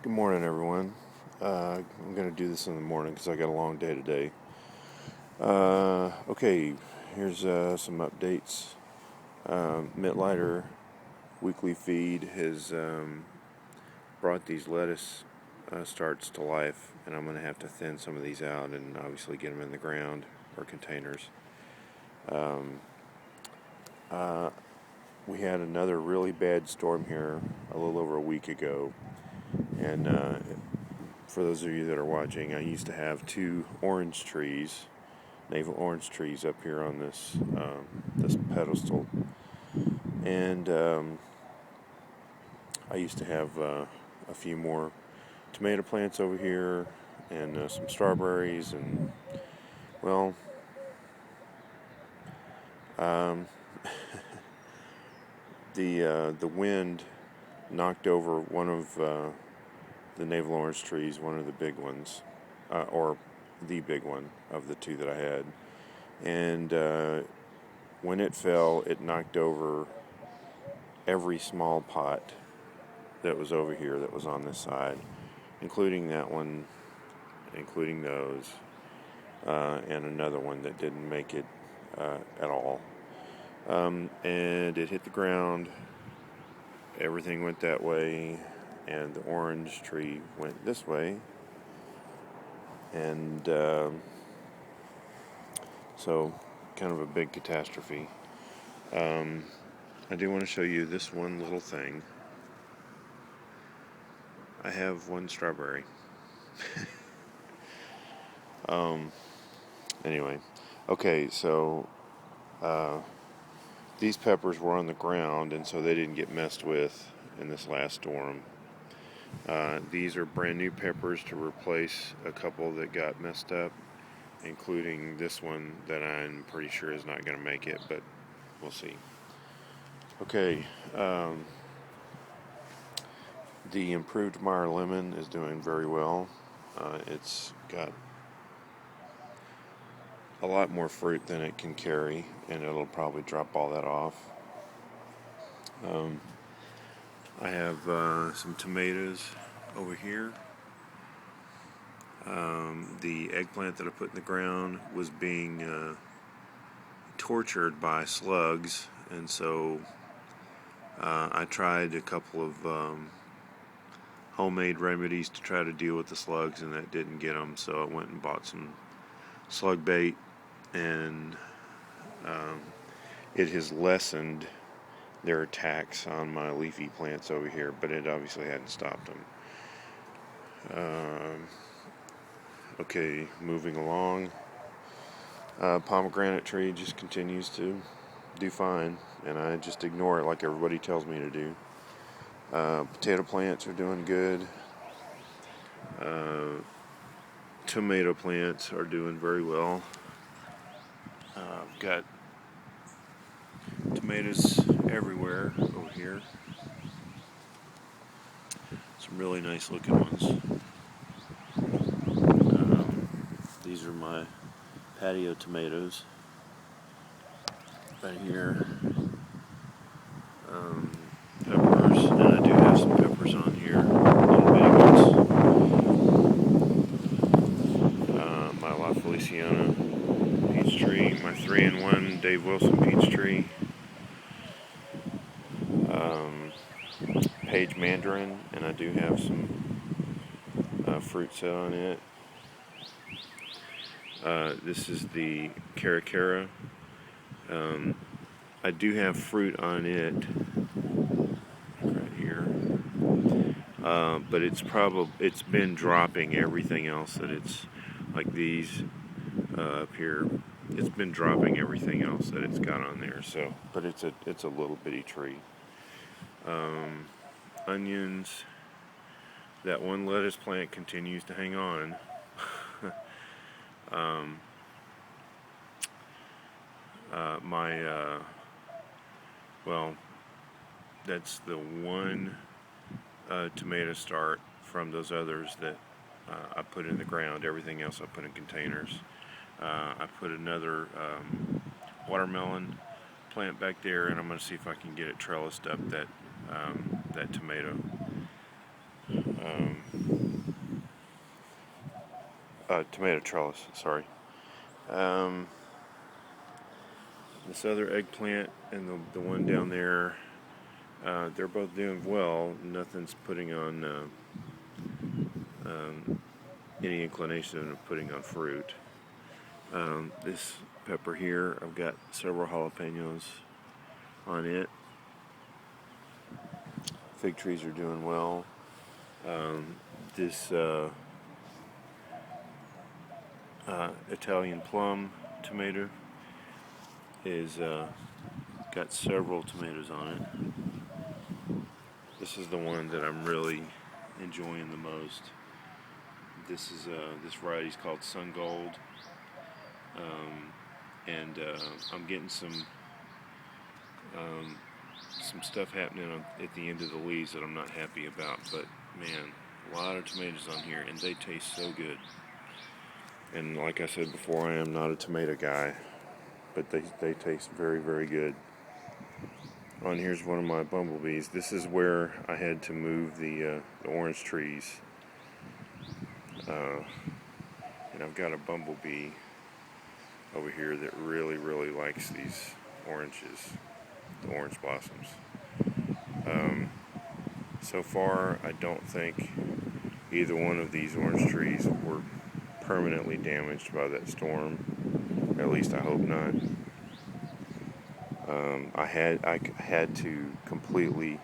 Good morning, everyone. I'm going to do this in the morning because I got a long day today. Okay, here's some updates. Mittlighter weekly feed has brought these lettuce starts to life, and I'm going to have to thin some of these out and obviously get them in the ground or containers. Uh, we had another really bad storm here a little over a week ago, and for those of you that are watching, I used to have two orange trees, navel orange trees, up here on this pedestal, and I used to have a few more tomato plants over here, and some strawberries, and well, um, the wind knocked over one of the navel orange trees, one of the big ones, or the big one of the two that I had. And when it fell, it knocked over every small pot that was over here that was on this side, including that one, including those, and another one that didn't make it at all. And it hit the ground, everything went that way, and the orange tree went this way. And so, kind of a big catastrophe. I do want to show you this one little thing. I have one strawberry. Anyway, okay, so these peppers were on the ground, and so they didn't get messed with in this last storm. These are brand new peppers to replace a couple that got messed up, including this one that I'm pretty sure is not going to make it, but we'll see. Okay, the improved Meyer lemon is doing very well. It's got a lot more fruit than it can carry, and it'll probably drop all that off. I have some tomatoes over here. The eggplant that I put in the ground was being tortured by slugs, and so I tried a couple of homemade remedies to try to deal with the slugs, and that didn't get them, so I went and bought some slug bait, and it has lessened their attacks on my leafy plants over here, but it obviously hadn't stopped them. Okay, moving along. Pomegranate tree just continues to do fine, and I just ignore it like everybody tells me to do. Potato plants are doing good. Tomato plants are doing very well. I've got tomatoes everywhere over here. Some really nice looking ones. These are my patio tomatoes right here. Peppers, and I do have some peppers on here, little bitty ones. My La Feliciana peach tree, my 3-in-1 Dave Wilson peach tree, Page mandarin, and I do have some fruit set on it. This is the Caracara. I do have fruit on it right here, but it's been dropping everything else that it's like these up here. It's been dropping everything else that it's got on there. So, but it's a little bitty tree. Onions. That one lettuce plant continues to hang on. Well, that's the one tomato start from those others that I put in the ground. Everything else I put in containers. I put another watermelon plant back there, and I'm going to see if I can get it trellised up, that tomato. tomato trellis, sorry. Um, this other eggplant and the one down there, they're both doing well. Nothing's putting on any inclination of putting on fruit. This pepper here, I've got several jalapenos on it. Fig trees are doing well. This Italian plum tomato is got several tomatoes on it. This is the one that I'm really enjoying the most. This variety is called Sun Gold, and I'm getting some stuff happening at the end of the leaves that I'm not happy about. But man, a lot of tomatoes on here, and they taste so good. And like I said before, I am not a tomato guy, but they taste very, very good. On here's one of my bumblebees. This is where I had to move the orange trees. And I've got a bumblebee over here that really, really likes these oranges, the orange blossoms. So far, I don't think either one of these orange trees were permanently damaged by that storm. At least I hope not. I had to completely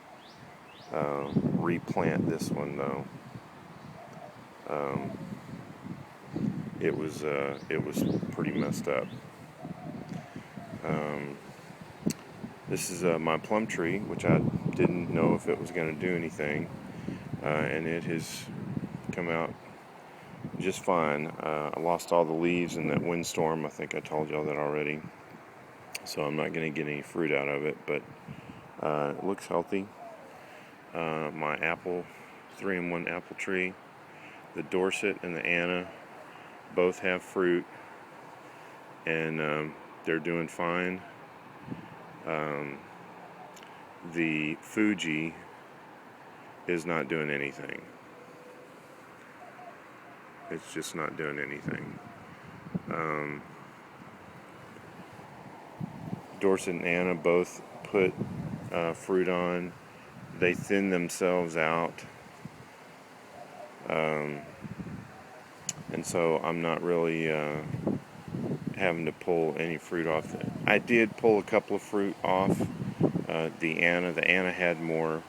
replant this one though. It was pretty messed up. This is my plum tree, which I didn't know if it was going to do anything, and it has come out just fine. I lost all the leaves in that windstorm. I think I told y'all that already. So I'm not going to get any fruit out of it, but it looks healthy. My 3-in-1 apple tree, the Dorset and the Anna, both have fruit, and they're doing fine. The Fuji is not doing anything. It's just not doing anything. Dorset and Anna both put fruit on. They thin themselves out. And so I'm not really having to pull any fruit off. I did pull a couple of fruit off the Anna had more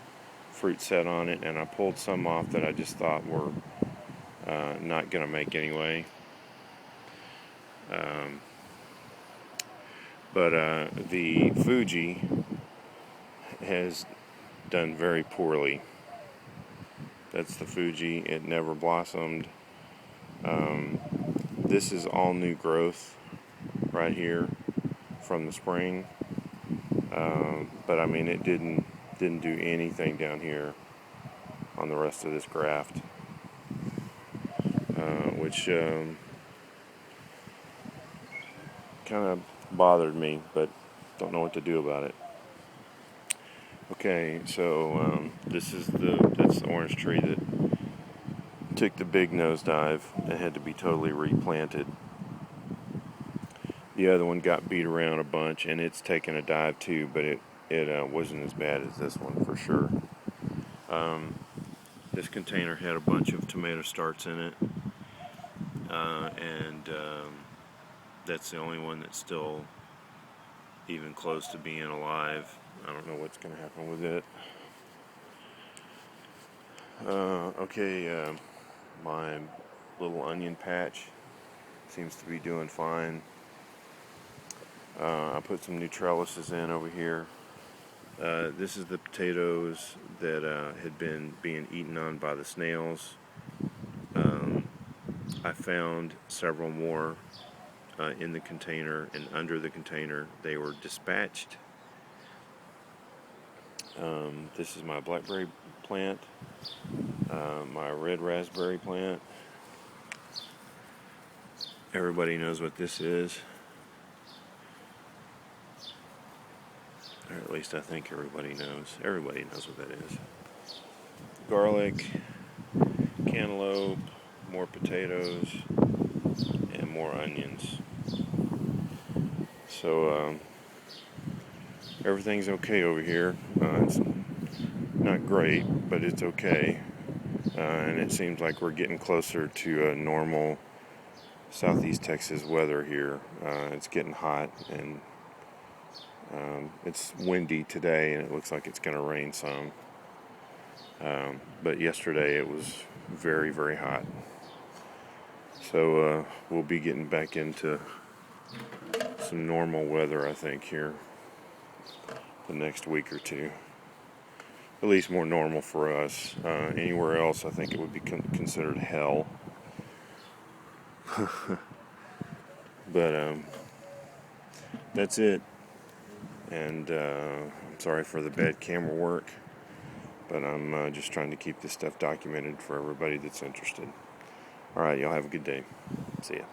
fruit set on it, and I pulled some off that I just thought were not going to make anyway. But the Fuji has done very poorly. That's the Fuji. It never blossomed. This is all new growth right here from the spring. But I mean, it didn't do anything down here on the rest of this graft, which kind of bothered me, but don't know what to do about it. Okay, so that's the orange tree that took the big nosedive and had to be totally replanted. The other one got beat around a bunch, and it's taken a dive too, but it wasn't as bad as this one for sure. This container had a bunch of tomato starts in it, and that's the only one that's still even close to being alive. I don't know what's going to happen with it. Okay, my little onion patch seems to be doing fine. I put some new trellises in over here. This is the potatoes that had been being eaten on by the snails. I found several more in the container and under the container. They were dispatched. This is my blackberry plant, my red raspberry plant. Everybody knows what this is. Or at least I think everybody knows. Everybody knows what that is. Garlic, cantaloupe, more potatoes. and more onions. So everything's okay over here. It's not great, but it's okay. And it seems like we're getting closer to a normal Southeast Texas weather here. It's getting hot, and it's windy today, and it looks like it's going to rain some. But yesterday it was very, very hot. So we'll be getting back into some normal weather, I think, here the next week or two. At least more normal for us. Anywhere else, I think it would be considered hell. But that's it. And I'm sorry for the bad camera work, but I'm just trying to keep this stuff documented for everybody that's interested. All right, y'all have a good day. See ya.